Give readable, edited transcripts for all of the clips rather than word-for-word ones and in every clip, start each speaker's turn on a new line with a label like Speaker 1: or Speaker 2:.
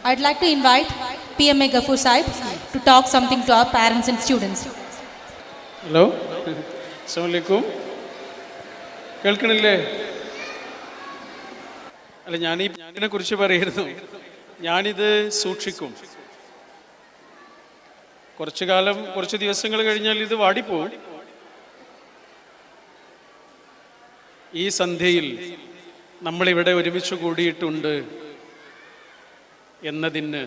Speaker 1: I'd like to invite PMA Ghafoor Sahib to talk something to our parents and students.
Speaker 2: Hello, അസ്സലാമു അലൈക്കും. കേൾക്കണില്ലേ? അല്ല, ഞാനിതിനെ കുറിച്ച് പറയായിരുന്നു. ഞാനിത് സൂക്ഷിക്കും. കുറച്ച് ദിവസങ്ങൾ കഴിഞ്ഞാൽ ഇത് വാടിപ്പോവും. ഈ സന്ധ്യയിൽ നമ്മളിവിടെ ഒരുമിച്ച് കൂടിയിട്ടുണ്ട് എന്നതിന്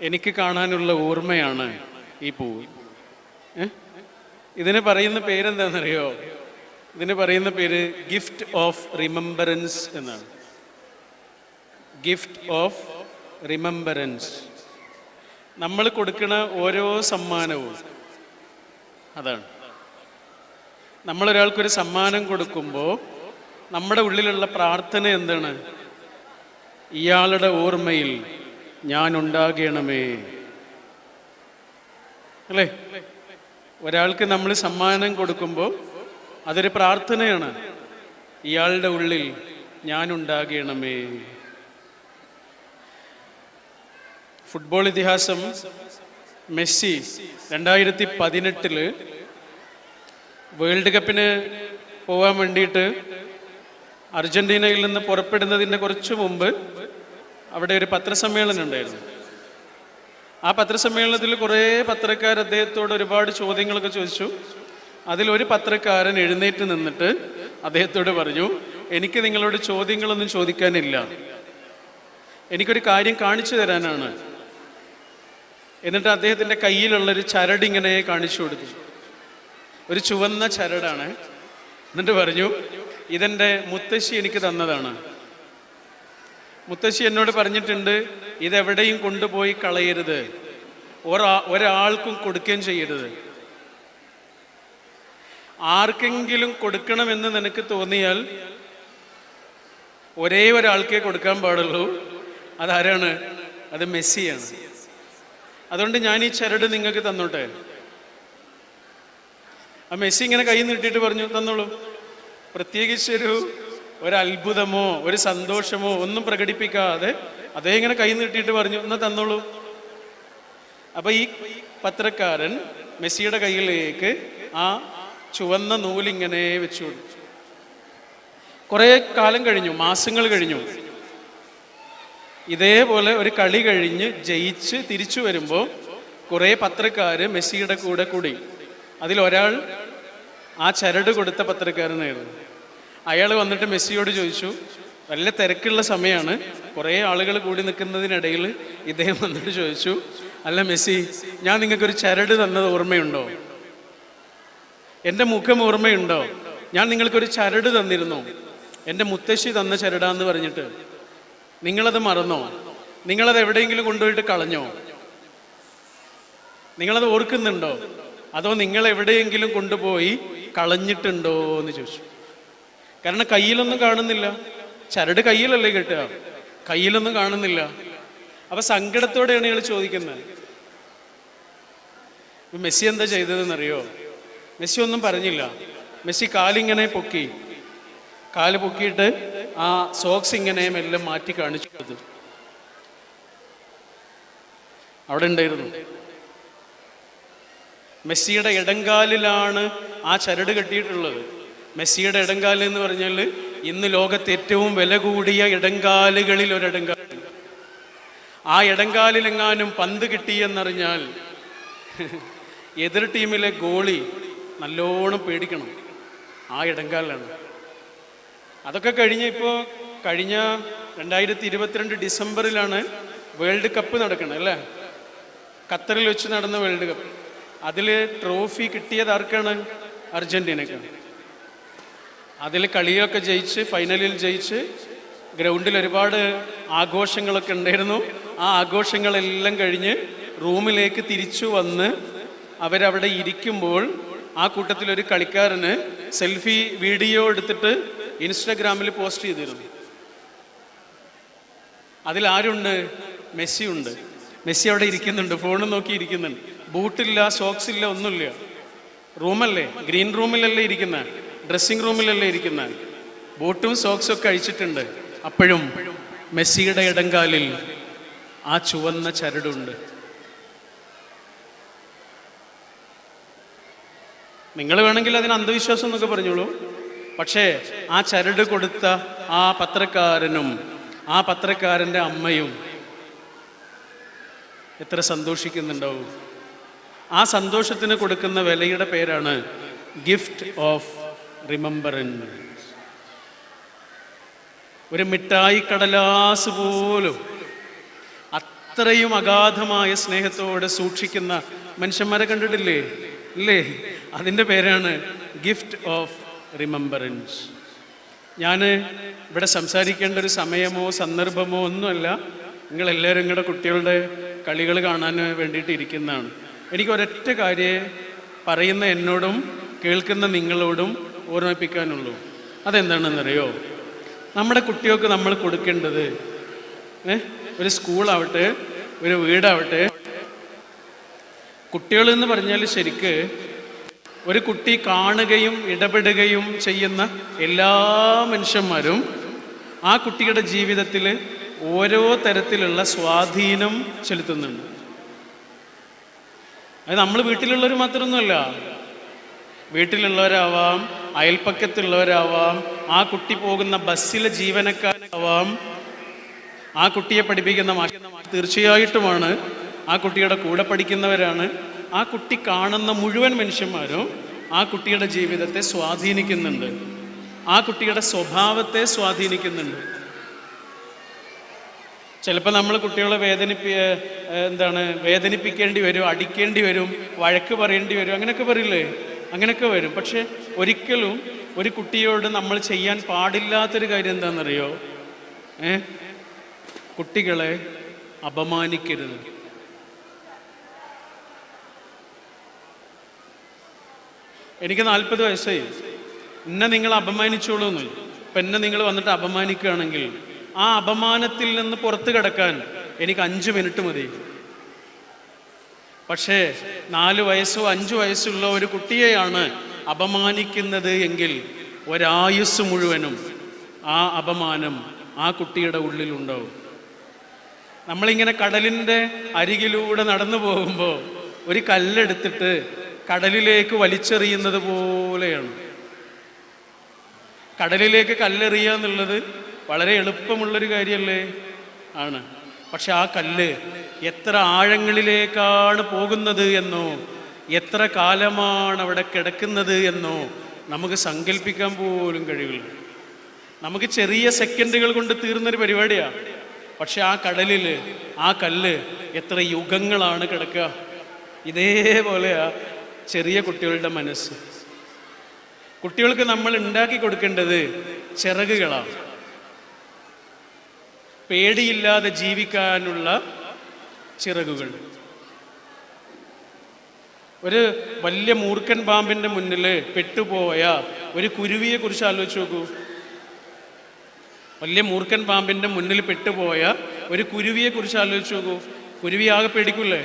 Speaker 2: എനിക്ക് കാണാനുള്ള ഓർമ്മയാണ് ഈ പൂവ്. ഇതിന് പറയുന്ന പേരെന്താണെന്നറിയോ? ഇതിന് പറയുന്ന പേര് ഗിഫ്റ്റ് ഓഫ് റിമെമ്പറൻസ് എന്നാണ്. Gift of remembrance. നമ്മൾ കൊടുക്കുന്ന ഓരോ സമ്മാനവും അതാണ്. നമ്മളൊരാൾക്കൊരു സമ്മാനം കൊടുക്കുമ്പോൾ നമ്മുടെ ഉള്ളിലുള്ള പ്രാർത്ഥന എന്താണ്? ഇയാളുടെ ഓർമ്മയിൽ ഞാൻ ഉണ്ടാകണമേ, അല്ലേ? ഒരാൾക്ക് നമ്മൾ സമ്മാനം കൊടുക്കുമ്പോൾ അതൊരു പ്രാർത്ഥനയാണ്. ഇയാളുടെ ഉള്ളിൽ ഞാൻ ഉണ്ടാകണമേ. ഫുട്ബോൾ ഇതിഹാസം മെസ്സി 2018 വേൾഡ് കപ്പിന് പോകാൻ വേണ്ടിയിട്ട് അർജന്റീനയിൽ നിന്ന് പുറപ്പെടുന്നതിൻ്റെ കുറച്ച് മുമ്പ് അവിടെ ഒരു പത്രസമ്മേളനം ഉണ്ടായിരുന്നു. ആ പത്രസമ്മേളനത്തിൽ കുറേ പത്രക്കാർ അദ്ദേഹത്തോട് ഒരുപാട് ചോദ്യങ്ങളൊക്കെ ചോദിച്ചു. അതിലൊരു പത്രക്കാരൻ എഴുന്നേറ്റ് നിന്നിട്ട് അദ്ദേഹത്തോട് പറഞ്ഞു, എനിക്ക് നിങ്ങളോട് ചോദ്യങ്ങളൊന്നും ചോദിക്കാനില്ല, എനിക്കൊരു കാര്യം കാണിച്ചു തരാനാണ്. എന്നിട്ട് അദ്ദേഹത്തിൻ്റെ കയ്യിലുള്ളൊരു ചരടിങ്ങനെ കാണിച്ചു കൊടുത്തു. ഒരു ചുവന്ന ചരടാണ്. എന്നിട്ട് പറഞ്ഞു, ഇതെൻ്റെ മുത്തശ്ശി എനിക്ക് തന്നതാണ്. മുത്തശ്ശി എന്നോട് പറഞ്ഞിട്ടുണ്ട്, ഇതെവിടെയും കൊണ്ടുപോയി കളയരുത്, ഒരാൾക്കും കൊടുക്കുകയും ചെയ്യരുത്. ആർക്കെങ്കിലും കൊടുക്കണമെന്ന് നിനക്ക് തോന്നിയാൽ ഒരേ ഒരാൾക്കേ കൊടുക്കാൻ പാടുള്ളൂ. അതാരാണ്? അത് മെസ്സിയാണ്. അതുകൊണ്ട് ഞാൻ ഈ ചരട് നിങ്ങൾക്ക് തന്നോട്ടെ. ആ മെസ്സി ഇങ്ങനെ കൈ നീട്ടിയിട്ട് പറഞ്ഞു, തന്നോളൂ. പ്രത്യേകിച്ചൊരു അത്ഭുതമോ ഒരു സന്തോഷമോ ഒന്നും പ്രകടിപ്പിക്കാതെ അതേ ഇങ്ങനെ കൈ നീട്ടിയിട്ട് പറഞ്ഞു, എന്നാ തന്നോളൂ. അപ്പൊ ഈ പത്രക്കാരൻ മെസ്സിയുടെ കയ്യിലേക്ക് ആ ചുവന്ന നൂലിങ്ങനെ വെച്ചു കൊടുത്തു. കുറെ കാലം കഴിഞ്ഞു, മാസങ്ങൾ കഴിഞ്ഞു. ഇതേപോലെ ഒരു കളി കഴിഞ്ഞ് ജയിച്ച് തിരിച്ചു വരുമ്പോൾ കുറെ പത്രക്കാര് മെസ്സിയുടെ കൂടെ കൂടി. അതിലൊരാൾ ആ ചരട് കൊടുത്ത പത്രക്കാരനായിരുന്നു. അയാൾ വന്നിട്ട് മെസ്സിയോട് ചോദിച്ചു, നല്ല തിരക്കുള്ള സമയമാണ്, കുറേ ആളുകൾ കൂടി നിൽക്കുന്നതിനിടയിൽ ഇദ്ദേഹം വന്നിട്ട് ചോദിച്ചു, അല്ല മെസ്സി, ഞാൻ നിങ്ങൾക്കൊരു ചരട് തന്നത് ഓർമ്മയുണ്ടോ? എൻ്റെ മുഖം ഓർമ്മയുണ്ടോ? ഞാൻ നിങ്ങൾക്കൊരു ചരട് തന്നിരുന്നു, എൻ്റെ മുത്തശ്ശി തന്ന ചരടാന്ന് പറഞ്ഞിട്ട്. നിങ്ങളത് മറന്നോ? നിങ്ങളത് എവിടെയെങ്കിലും കൊണ്ടുപോയിട്ട് കളഞ്ഞോ? നിങ്ങളത് ഓർക്കുന്നുണ്ടോ? അതോ നിങ്ങൾ എവിടെയെങ്കിലും കൊണ്ടുപോയി കളഞ്ഞിട്ടുണ്ടോ എന്ന് ചോദിച്ചു. കാരണം കയ്യിലൊന്നും കാണുന്നില്ല, ചരട് കയ്യിലല്ലേ കിട്ടുക, കയ്യിലൊന്നും കാണുന്നില്ല. അപ്പൊ സങ്കടത്തോടെയാണ് ഇയാൾ ചോദിക്കുന്നത്. മെസ്സി എന്താ ചെയ്തതെന്നറിയോ? മെസ്സി ഒന്നും പറഞ്ഞില്ല. മെസ്സി കാലിങ്ങനെ പൊക്കി, കാല് പൊക്കിയിട്ട് ആ സോക്സ് ഇങ്ങനെ മെല്ലെ മാറ്റി കാണിച്ചു കൊടുത്തു. അവിടെ ഉണ്ടായിരുന്നു. മെസ്സിയുടെ ഇടങ്കാലിലാണ് ആ ചരട് കെട്ടിയിട്ടുള്ളത്. മെസ്സിയുടെ ഇടങ്കാല് എന്ന് പറഞ്ഞാൽ ഇന്ന് ലോകത്ത് ഏറ്റവും വില കൂടിയ ഇടങ്കാലുകളിൽ ഒരിടങ്കാല്. ആ ഇടങ്കാലിലെങ്ങാനും പന്ത് കിട്ടിയെന്നറിഞ്ഞാൽ എതിർ ടീമിലെ ഗോളി നല്ലോണം പേടിക്കണം. ആ ഇടങ്കാലിലാണ്. അതൊക്കെ കഴിഞ്ഞ 2022 ഡിസംബറിലാണ് വേൾഡ് കപ്പ് നടക്കുന്നത്, അല്ലേ? ഖത്തറിൽ വെച്ച് നടന്ന വേൾഡ് കപ്പ്. അതിൽ ട്രോഫി കിട്ടിയത് ആർക്കാണ്? അർജന്റീനക്കാണ്. അതിൽ കളിയൊക്കെ ജയിച്ച്, ഫൈനലിൽ ജയിച്ച്, ഗ്രൗണ്ടിൽ ഒരുപാട് ആഘോഷങ്ങളൊക്കെ ഉണ്ടായിരുന്നു. ആ ആഘോഷങ്ങളെല്ലാം കഴിഞ്ഞ് റൂമിലേക്ക് തിരിച്ചു വന്ന് അവരവിടെ ഇരിക്കുമ്പോൾ ആ കൂട്ടത്തിലൊരു കളിക്കാരന് സെൽഫി വീഡിയോ എടുത്തിട്ട് ഇൻസ്റ്റാഗ്രാമിൽ പോസ്റ്റ് ചെയ്തിരുന്നു. അതിലാരുണ്ട്? മെസ്സി ഉണ്ട്. മെസ്സി അവിടെ ഇരിക്കുന്നുണ്ട്, ഫോൺ നോക്കി ഇരിക്കുന്നുണ്ട്. ബൂട്ടില്ല, സോക്സ് ഇല്ല, ഒന്നുമില്ല. റൂമല്ലേ, ഗ്രീൻ റൂമിലല്ലേ ഇരിക്കുന്ന, ഡ്രസ്സിങ് റൂമിലല്ലേ ഇരിക്കുന്ന. ബൂട്ടും സോക്സും ഒക്കെ അഴിച്ചിട്ടുണ്ട്. അപ്പോഴും മെസ്സിയുടെ ഇടങ്കാലിൽ ആ ചുവന്ന ചരടുണ്ട്. നിങ്ങൾ വേണമെങ്കിൽ അതിന് അന്ധവിശ്വാസം എന്നൊക്കെ പറഞ്ഞോളൂ. പക്ഷേ ആ ചരട് കൊടുത്ത ആ പത്രക്കാരനും ആ പത്രക്കാരൻ്റെ അമ്മയും എത്ര സന്തോഷിക്കുന്നുണ്ടാവും. ആ സന്തോഷത്തിന് കൊടുക്കുന്ന വിലയുടെ പേരാണ് ഗിഫ്റ്റ് ഓഫ് റിമെമ്പറൻസ്. ഒരു മിഠായി കടലാസ് പോലും അത്രയും അഗാധമായ സ്നേഹത്തോടെ സൂക്ഷിക്കുന്ന മനുഷ്യന്മാരെ കണ്ടിട്ടില്ലേ? ഇല്ലേ? അതിൻ്റെ പേരാണ് ഗിഫ്റ്റ് ഓഫ് റിമെമ്പറൻസ്. ഞാൻ ഇവിടെ സംസാരിക്കേണ്ട ഒരു സമയമോ സന്ദർഭമോ ഒന്നുമല്ല. നിങ്ങളെല്ലാവരും നിങ്ങളുടെ കുട്ടികളുടെ കളികൾ കാണാൻ വേണ്ടിയിട്ട് ഇരിക്കുന്നതാണ്. എനിക്ക് ഒരൊറ്റ കാര്യം പറയുന്ന എന്നോടും കേൾക്കുന്ന നിങ്ങളോടും ഓർമ്മിപ്പിക്കാനുള്ളൂ. അതെന്താണെന്നറിയോ? നമ്മുടെ കുട്ടികൾക്ക് നമ്മൾ കൊടുക്കേണ്ടത്, ഒരു സ്കൂളാവട്ടെ ഒരു വീടാവട്ടെ, കുട്ടികളെന്ന് പറഞ്ഞാൽ ശരിക്ക് ഒരു കുട്ടി കാണുകയും ഇടപെടുകയും ചെയ്യുന്ന എല്ലാ മനുഷ്യന്മാരും ആ കുട്ടിയുടെ ജീവിതത്തിൽ ഓരോ തരത്തിലുള്ള സ്വാധീനം ചെലുത്തുന്നുണ്ട്. അത് നമ്മൾ വീട്ടിലുള്ളവർ മാത്രമൊന്നുമല്ല. വീട്ടിലുള്ളവരാവാം, അയൽപ്പക്കത്തുള്ളവരാവാം, ആ കുട്ടി പോകുന്ന ബസ്സിലെ ജീവനക്കാരാവാം, ആ കുട്ടിയെ പഠിപ്പിക്കുന്ന തീർച്ചയായിട്ടുമാണ് ആ കുട്ടിയുടെ കൂടെ പഠിക്കുന്നവരാണ്. ആ കുട്ടി കാണുന്ന മുഴുവൻ മനുഷ്യന്മാരും ആ കുട്ടിയുടെ ജീവിതത്തെ സ്വാധീനിക്കുന്നുണ്ട്, ആ കുട്ടിയുടെ സ്വഭാവത്തെ സ്വാധീനിക്കുന്നുണ്ട്. ചിലപ്പോൾ നമ്മൾ കുട്ടികളെ വേദനിപ്പിക്കേണ്ടി വരും, അടിക്കേണ്ടി വരും, വഴക്ക് പറയേണ്ടി വരും, അങ്ങനെയൊക്കെ പറയില്ലേ? അങ്ങനെയൊക്കെ വരും. പക്ഷെ ഒരിക്കലും ഒരു കുട്ടിയോട് നമ്മൾ ചെയ്യാൻ പാടില്ലാത്തൊരു കാര്യം എന്താണെന്നറിയോ? കുട്ടികളെ അപമാനിക്കരുത്. എനിക്ക് 40 വയസ്സായി. എന്നെ നിങ്ങൾ അപമാനിച്ചോളൂന്ന്. ഇപ്പം എന്നെ നിങ്ങൾ വന്നിട്ട് അപമാനിക്കുകയാണെങ്കിൽ ആ അപമാനത്തിൽ നിന്ന് പുറത്തു കിടക്കാൻ എനിക്ക് 5 മിനിറ്റ് മതി. പക്ഷേ 4 വയസ്സോ 5 വയസ്സുള്ള ഒരു കുട്ടിയെയാണ് അപമാനിക്കുന്നത് എങ്കിൽ ഒരായുസ് മുഴുവനും ആ അപമാനം ആ കുട്ടിയുടെ ഉള്ളിലുണ്ടാവും. നമ്മളിങ്ങനെ കടലിൻ്റെ അരികിലൂടെ നടന്നു പോകുമ്പോൾ ഒരു കല്ലെടുത്തിട്ട് കടലിലേക്ക് വലിച്ചെറിയുന്നത് പോലെയാണ്. കടലിലേക്ക് കല്ലെറിയുക എന്നുള്ളത് വളരെ എളുപ്പമുള്ളൊരു കാര്യമല്ലേ? ആണ്. പക്ഷെ ആ കല്ല് എത്ര ആഴങ്ങളിലേക്കാണ് പോകുന്നത് എന്നോ എത്ര കാലമാണ് അവിടെ കിടക്കുന്നത് എന്നോ നമുക്ക് സങ്കല്പിക്കാൻ പോലും കഴിയില്ല. നമുക്ക് ചെറിയ സെക്കൻഡുകൾ കൊണ്ട് തീർന്നൊരു പരിപാടിയാണ്. പക്ഷെ ആ കടലിൽ ആ കല്ല് എത്ര യുഗങ്ങളാണ് കിടക്കുക. ഇതേപോലെയാ ചെറിയ കുട്ടികളുടെ മനസ്സ്. കുട്ടികൾക്ക് നമ്മൾ ഉണ്ടാക്കി കൊടുക്കേണ്ടത് ചിറകുകളാണ്. പേടിയില്ലാതെ ജീവിക്കാനുള്ള ചിറകുകൾ. ഒരു വലിയ മൂർഖൻ പാമ്പിന്റെ മുന്നിൽ പെട്ടുപോയ ഒരു കുരുവിയെ കുറിച്ച് ആലോചിച്ച് നോക്കൂ. വലിയ മൂർഖൻ പാമ്പിന്റെ മുന്നിൽ പെട്ടുപോയ ഒരു കുരുവിയെ കുറിച്ച് ആലോചിച്ച് നോക്കൂ. കുരുവി ആകെ പേടിക്കൂലേ?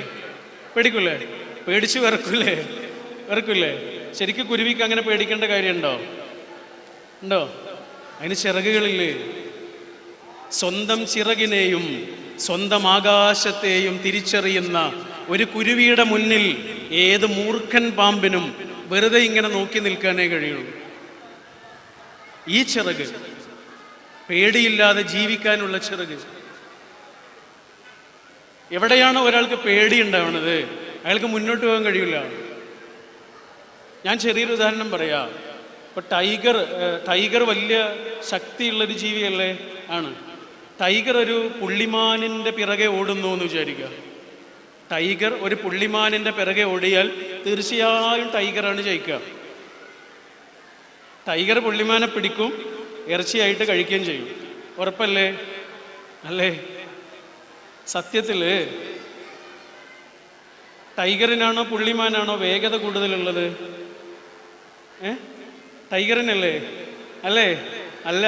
Speaker 2: പേടിച്ച് വിറക്കൂലേ? ശരിക്കും കുരുവിക്ക് അങ്ങനെ പേടിക്കേണ്ട കാര്യമുണ്ടോ? അതിന് ചിറകുകളില്ലേ? സ്വന്തം ചിറകിനെയും സ്വന്തം ആകാശത്തെയും തിരിച്ചറിയുന്ന ഒരു കുരുവിയുടെ മുന്നിൽ ഏത് മൂർഖൻ പാമ്പിനും വെറുതെ ഇങ്ങനെ നോക്കി നിൽക്കാനേ കഴിയുള്ളൂ. ഈ ചിറക്, പേടിയില്ലാതെ ജീവിക്കാനുള്ള ചിറക്. എവിടെയാണ് ഒരാൾക്ക് പേടി ഉണ്ടാവുന്നത് അയാൾക്ക് മുന്നോട്ട് പോകാൻ കഴിയില്ല. ഞാൻ ചെറിയൊരു ഉദാഹരണം പറയാം. ഇപ്പൊ ടൈഗർ വലിയ ശക്തിയുള്ളൊരു ജീവിയല്ലേ? ആണ്. ടൈഗർ ഒരു പുള്ളിമാനിന്റെ പിറകെ ഓടുന്നു എന്ന് വിചാരിക്കുക. ടൈഗർ ഒരു പുള്ളിമാനിന്റെ പിറകെ ഓടിയാൽ തീർച്ചയായും ടൈഗറാണ് ജയിക്കുക. ടൈഗർ പുള്ളിമാനെ പിടിക്കും, ഇറച്ചിയായിട്ട് കഴിക്കുകയും ചെയ്യും. ഉറപ്പല്ലേ? അല്ലേ? സത്യത്തില് ടൈഗറിനാണോ പുള്ളിമാനാണോ വേഗത കൂടുതലുള്ളത്? ടൈഗറിനല്ലേ? അല്ലേ? അല്ല.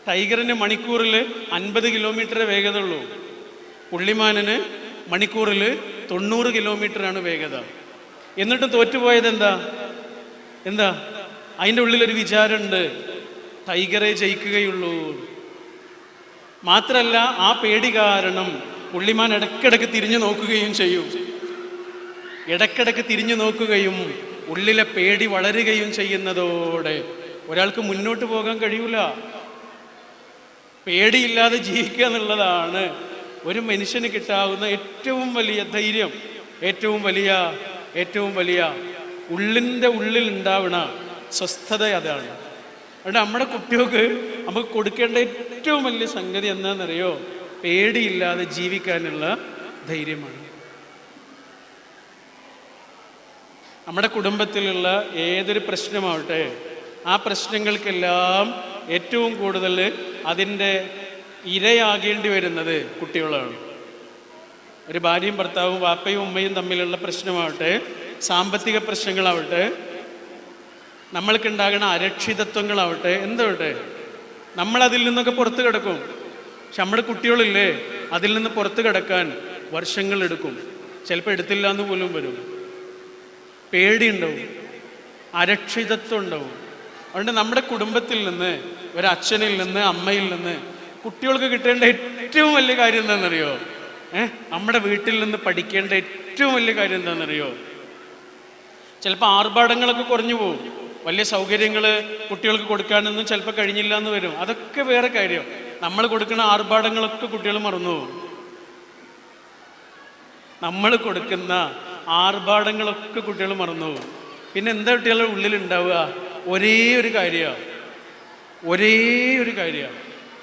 Speaker 2: ടൈഗറിന് മണിക്കൂറിൽ 50 കിലോമീറ്റർ വേഗത ഉള്ളൂ. പുള്ളിമാനിന് മണിക്കൂറിൽ 90 കിലോമീറ്ററാണ് വേഗത. എന്നിട്ട് തോറ്റുപോയത് എന്താ? അതിൻ്റെ ഉള്ളിലൊരു വിചാരമുണ്ട്, ടൈഗറെ ജയിക്കുകയുള്ളൂ. മാത്രല്ല, ആ പേടി കാരണം പുള്ളിമാൻ ഇടയ്ക്കിടയ്ക്ക് തിരിഞ്ഞു നോക്കുകയും ചെയ്യും. ഇടയ്ക്കിടയ്ക്ക് തിരിഞ്ഞു നോക്കുകയും ഉള്ളിലെ പേടി വളരുകയും ചെയ്യുന്നതോടെ ഒരാൾക്ക് മുന്നോട്ട് പോകാൻ കഴിയൂല. പേടിയില്ലാതെ ജീവിക്കുക എന്നുള്ളതാണ് ഒരു മനുഷ്യന് കിട്ടാവുന്ന ഏറ്റവും വലിയ ധൈര്യം, ഏറ്റവും വലിയ ഉള്ളിൻ്റെ ഉള്ളിൽ ഉണ്ടാവണ സ്വസ്ഥത അതാണ്. അതുകൊണ്ട് നമ്മുടെ കുട്ടികൾക്ക് നമുക്ക് കൊടുക്കേണ്ട ഏറ്റവും വലിയ സംഗതി എന്താണെന്നറിയോ? പേടിയില്ലാതെ ജീവിക്കാനുള്ള ധൈര്യമാണ്. നമ്മുടെ കുടുംബത്തിലുള്ള ഏതൊരു പ്രശ്നമാവട്ടെ, ആ പ്രശ്നങ്ങൾക്കെല്ലാം ഏറ്റവും കൂടുതൽ അതിൻ്റെ ഇരയാകേണ്ടി വരുന്നത് കുട്ടികളാണ്. ഒരു ഭാര്യയും ഭർത്താവും വാപ്പയും ഉമ്മയും തമ്മിലുള്ള പ്രശ്നമാവട്ടെ, സാമ്പത്തിക പ്രശ്നങ്ങളാവട്ടെ, നമ്മൾക്കുണ്ടാകുന്ന അരക്ഷിതത്വങ്ങളാവട്ടെ, എന്താവട്ടെ, നമ്മളതിൽ നിന്നൊക്കെ പുറത്ത് കിടക്കും. പക്ഷെ നമ്മുടെ കുട്ടികളില്ലേ, അതിൽ നിന്ന് പുറത്ത് കിടക്കാൻ വർഷങ്ങളെടുക്കും. ചിലപ്പോൾ എടുത്തില്ല എന്ന് പോലും വരും. പേടിയുണ്ടാവും, അരക്ഷിതത്വം ഉണ്ടാവും. അതുകൊണ്ട് നമ്മുടെ കുടുംബത്തിൽ നിന്ന്, ഒരച്ഛനിൽ നിന്ന്, അമ്മയിൽ നിന്ന് കുട്ടികൾക്ക് കിട്ടേണ്ട ഏറ്റവും വലിയ കാര്യം എന്താണെന്നറിയോ? നമ്മുടെ വീട്ടിൽ നിന്ന് പഠിക്കേണ്ട ഏറ്റവും വലിയ കാര്യം എന്താണെന്നറിയോ? ചിലപ്പോൾ ആർഭാടങ്ങളൊക്കെ കുറഞ്ഞു പോകും. വലിയ സൗകര്യങ്ങൾ കുട്ടികൾക്ക് കൊടുക്കാനൊന്നും ചിലപ്പോൾ കഴിഞ്ഞില്ല എന്ന് വരും. അതൊക്കെ വേറെ കാര്യം. നമ്മൾ കൊടുക്കുന്ന ആർഭാടങ്ങളൊക്കെ കുട്ടികൾ മറന്നു പോകും. നമ്മൾ കൊടുക്കുന്ന ആർഭാടങ്ങളൊക്കെ കുട്ടികൾ മറന്നു പോകും. പിന്നെ എന്താ കുട്ടികളുടെ ഉള്ളിലുണ്ടാവുക? ഒരേ ഒരു കാര്യമാണ്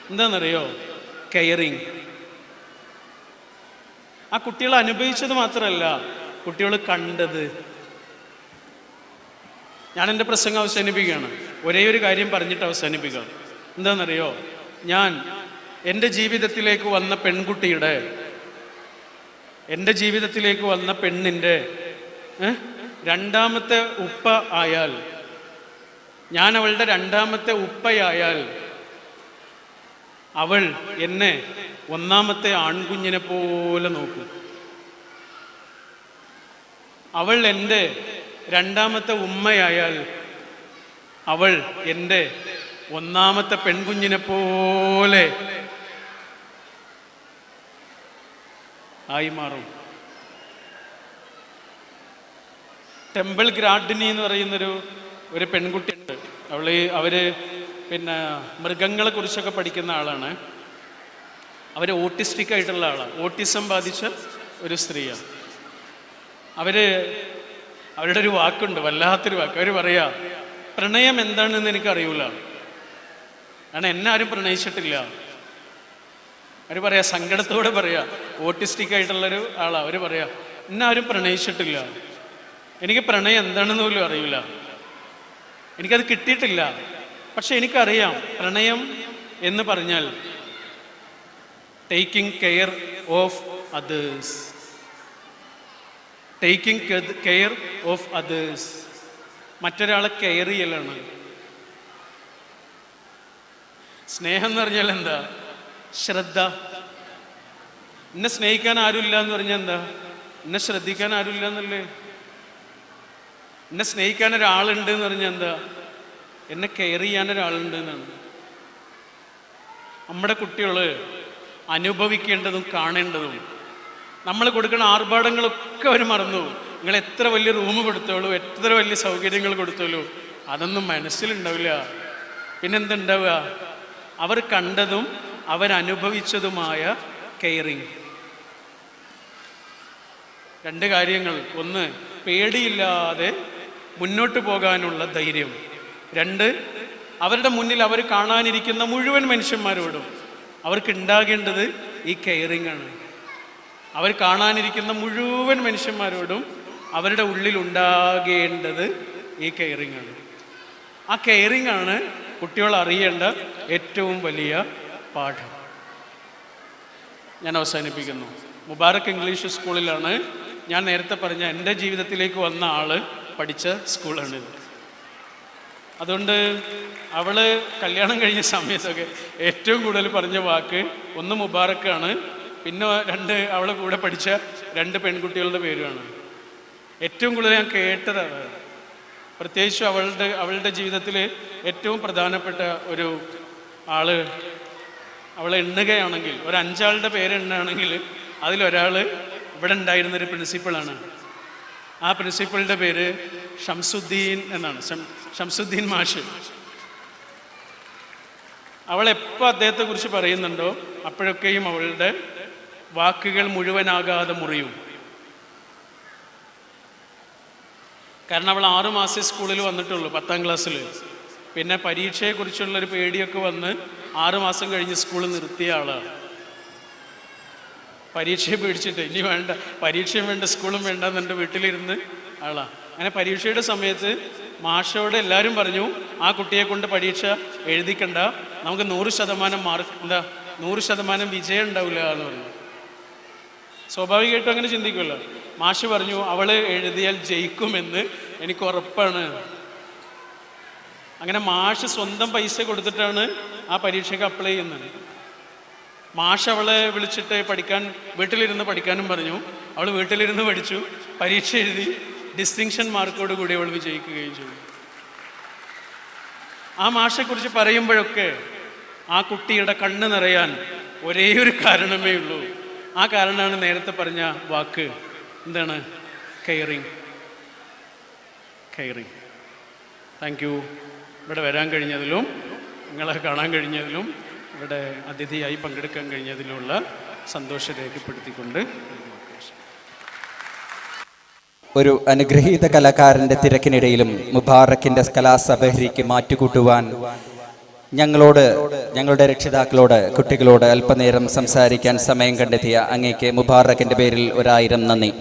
Speaker 2: എന്താണെന്നറിയോ? കെയറിങ്. ആ കുട്ടികൾ അനുഭവിച്ചത് മാത്രമല്ല, കുട്ടികൾ കണ്ടത്. ഞാൻ എൻ്റെ പ്രസംഗം അവസാനിപ്പിക്കുകയാണ്. ഒരേ ഒരു കാര്യം പറഞ്ഞിട്ട് അവസാനിപ്പിക്കാം. എന്താണെന്നറിയോ? ഞാൻ എൻ്റെ ജീവിതത്തിലേക്ക് വന്ന പെൺകുട്ടിയുടെ, എൻ്റെ ജീവിതത്തിലേക്ക് വന്ന പെണ്ണിൻ്റെ രണ്ടാമത്തെ ഉപ്പ ആയാൽ, ഞാൻ അവളുടെ രണ്ടാമത്തെ ഉപ്പയായാൽ, അവൾ എന്നെ ഒന്നാമത്തെ ആൺകുഞ്ഞിനെ പോലെ നോക്കും. അവൾ എൻ്റെ രണ്ടാമത്തെ ഉമ്മയായാൽ, അവൾ എൻ്റെ ഒന്നാമത്തെ പെൺകുഞ്ഞിനെ പോലെ ആയി മാറും. ടെമ്പിൾ ഗ്രാഡിനി എന്ന് പറയുന്നൊരു പെൺകുട്ടിയുണ്ട്. അവര് പിന്നെ മൃഗങ്ങളെ കുറിച്ചൊക്കെ പഠിക്കുന്ന ആളാണ്. അവർ ഓട്ടിസ്റ്റിക് ആയിട്ടുള്ള ആളാണ്. ഓട്ടിസം ബാധിച്ച ഒരു സ്ത്രീയാണ്. അവരുടെ ഒരു വാക്കുണ്ട്, വല്ലാത്തൊരു വാക്ക്. അവർ പറയാ, പ്രണയം എന്താണെന്ന് എനിക്കറിയൂല, കാരണം എന്നെ ആരും പ്രണയിച്ചിട്ടില്ല. അവർ പറയാ, സങ്കടത്തോടെ പറയാ, ഓട്ടിസ്റ്റിക് ആയിട്ടുള്ളൊരു ആളാണ്. അവർ പറയാ, എന്നെ ആരും പ്രണയിച്ചിട്ടില്ല, എനിക്ക് പ്രണയം എന്താണെന്ന് പോലും അറിയില്ല, എനിക്കത് കിട്ടിയിട്ടില്ല. പക്ഷെ എനിക്കറിയാം പ്രണയം എന്ന് പറഞ്ഞാൽ taking care of others. Taking care of others, മറ്റൊരാളെ കെയർ ചെയ്യലാണ്. സ്നേഹം എന്ന് പറഞ്ഞാൽ എന്താ? ശ്രദ്ധ. എന്നെ സ്നേഹിക്കാൻ ആരുമില്ല എന്ന് പറഞ്ഞാൽ എന്താ? എന്നെ ശ്രദ്ധിക്കാൻ ആരുമില്ല എന്നല്ലേ? എന്നെ സ്നേഹിക്കാൻ ഒരാളുണ്ട് എന്ന് പറഞ്ഞാൽ എന്താ? എന്നെ കെയർ ചെയ്യാൻ ഒരാളുണ്ട് എന്നാണ്. നമ്മുടെ കുട്ടികൾ അനുഭവിക്കേണ്ടതും കാണേണ്ടതും, നമ്മൾ കൊടുക്കുന്ന ആർഭാടങ്ങളൊക്കെ അവർ മറന്നു. നിങ്ങൾ എത്ര വലിയ റൂം കൊടുത്തോളൂ, എത്ര വലിയ സൗകര്യങ്ങൾ കൊടുത്തോളൂ, അതൊന്നും മനസ്സിലുണ്ടാവില്ല. പിന്നെന്തുണ്ടാവുക? അവർ കണ്ടതും അവരനുഭവിച്ചതുമായ കെയറിങ്. രണ്ട് കാര്യങ്ങൾ: ഒന്ന്, പേടിയില്ലാതെ മുന്നോട്ട് പോകാനുള്ള ധൈര്യം. രണ്ട്, അവരുടെ മുന്നിൽ അവർ കാണാനിരിക്കുന്ന മുഴുവൻ മനുഷ്യന്മാരോടും അവർക്ക് ഉണ്ടാകേണ്ടത് ഈ കെയറിങ് ആണ്. അവർ കാണാനിരിക്കുന്ന മുഴുവൻ മനുഷ്യന്മാരോടും അവരുടെ ഉള്ളിൽ ഉണ്ടാകേണ്ടത് ഈ കെയറിങ് ആണ്. ആ കെയറിങ് ആണ് കുട്ടികൾ അറിയേണ്ട ഏറ്റവും വലിയ പാഠം. ഞാൻ അവസാനിപ്പിക്കുന്നു. മുബാറക്ക് ഇംഗ്ലീഷ് സ്കൂളിലാണ് ഞാൻ നേരത്തെ പറഞ്ഞ എൻ്റെ ജീവിതത്തിലേക്ക് വന്ന ആള് പഠിച്ച സ്കൂളാണിത്. അതുകൊണ്ട് അവള് കല്യാണം കഴിഞ്ഞ സമയത്തൊക്കെ ഏറ്റവും കൂടുതൽ പറഞ്ഞ വാക്ക് ഒന്ന് മുബാറക്കാണ്, പിന്നെ അവളെ കൂടെ പഠിച്ച 2 പെൺകുട്ടികളുടെ പേരുമാണ്. ഏറ്റവും കൂടുതൽ ഞാൻ കേട്ടതാണ്. പ്രത്യേകിച്ചും അവളുടെ ജീവിതത്തിൽ ഏറ്റവും പ്രധാനപ്പെട്ട ഒരു ആള്, അവളെ എണ്ണുകയാണെങ്കിൽ, ഒരു 5 ആളുടെ പേര് എണ്ണുകയാണെങ്കിൽ അതിലൊരാൾ ഇവിടെ ഉണ്ടായിരുന്നൊരു പ്രിൻസിപ്പളാണ്. ആ പ്രിൻസിപ്പളിൻ്റെ പേര് ഷംസുദ്ദീൻ എന്നാണ്, ഷംസുദ്ദീൻ മാഷ്. അവൾ എപ്പോൾ അദ്ദേഹത്തെക്കുറിച്ച് പറയുന്നുണ്ടോ അപ്പോഴൊക്കെയും അവളുടെ വാക്കുകൾ മുഴുവനാകാതെ മുറിയും. കാരണം അവൾ 6 മാസം സ്കൂളിൽ വന്നിട്ടുള്ളൂ, 10ാം ക്ലാസ്സിൽ. പിന്നെ പരീക്ഷയെക്കുറിച്ചുള്ളൊരു പേടിയൊക്കെ വന്ന് 6 മാസം കഴിഞ്ഞ് സ്കൂൾ നിർത്തിയ ആളാണ്. പരീക്ഷയെ പേടിച്ചിട്ട് ഇനി വേണ്ട, പരീക്ഷയും വേണ്ട സ്കൂളും വേണ്ട എന്നെ വീട്ടിലിരുന്ന് ആളാണ്. അങ്ങനെ പരീക്ഷയുടെ സമയത്ത് മാഷോട് എല്ലാവരും പറഞ്ഞു, ആ കുട്ടിയെ കൊണ്ട് പരീക്ഷ എഴുതിക്കണ്ട, നമുക്ക് 100% മാർക്ക് 100% വിജയം ഉണ്ടാവില്ല എന്ന് പറഞ്ഞു. സ്വാഭാവികമായിട്ടും അങ്ങനെ ചിന്തിക്കുമല്ലോ. മാഷ് പറഞ്ഞു, അവള് എഴുതിയാൽ ജയിക്കുമെന്ന് എനിക്ക് ഉറപ്പാണ്. അങ്ങനെ മാഷ് സ്വന്തം പൈസ കൊടുത്തിട്ടാണ് ആ പരീക്ഷയ്ക്ക് അപ്ലൈ ചെയ്യുന്നത്. മാഷ് അവളെ വിളിച്ചിട്ട് വീട്ടിലിരുന്ന് പഠിക്കാനും പറഞ്ഞു. അവൾ വീട്ടിലിരുന്ന് പഠിച്ചു, പരീക്ഷ എഴുതി, ഡിസ്റ്റിങ്ഷൻ മാർക്കോട് കൂടി അവൾ വിജയിക്കുകയും ചെയ്തു. ആ മാഷെക്കുറിച്ച് പറയുമ്പോഴൊക്കെ ആ കുട്ടിയുടെ കണ്ണ് നിറയാൻ ഒരേ ഒരു കാരണമേ ഉള്ളൂ. ആ കാരണമാണ് നേരത്തെ പറഞ്ഞ വാക്ക്. എന്താണ്? കെയറിങ്. Thank you. ഇവിടെ വരാൻ കഴിഞ്ഞതിലും നിങ്ങളെ കാണാൻ കഴിഞ്ഞതിലും ഇവിടെ അതിഥിയായി പങ്കെടുക്കാൻ കഴിഞ്ഞതിലുള്ള സന്തോഷം രേഖപ്പെടുത്തിക്കൊണ്ട്
Speaker 3: ഒരു അനുഗ്രഹീത കലാകാരൻ്റെ തിരക്കിനിടയിലും മുബാറക്കിൻ്റെ കലാസബഹരിക്ക് മാറ്റുകൂട്ടുവാൻ ഞങ്ങളുടെ രക്ഷിതാക്കളോട്, കുട്ടികളോട് അല്പനേരം സംസാരിക്കാൻ സമയം കണ്ടെത്തിയ അങ്ങേക്ക് മുബാറക്കിൻ്റെ പേരിൽ 1000 നന്ദി.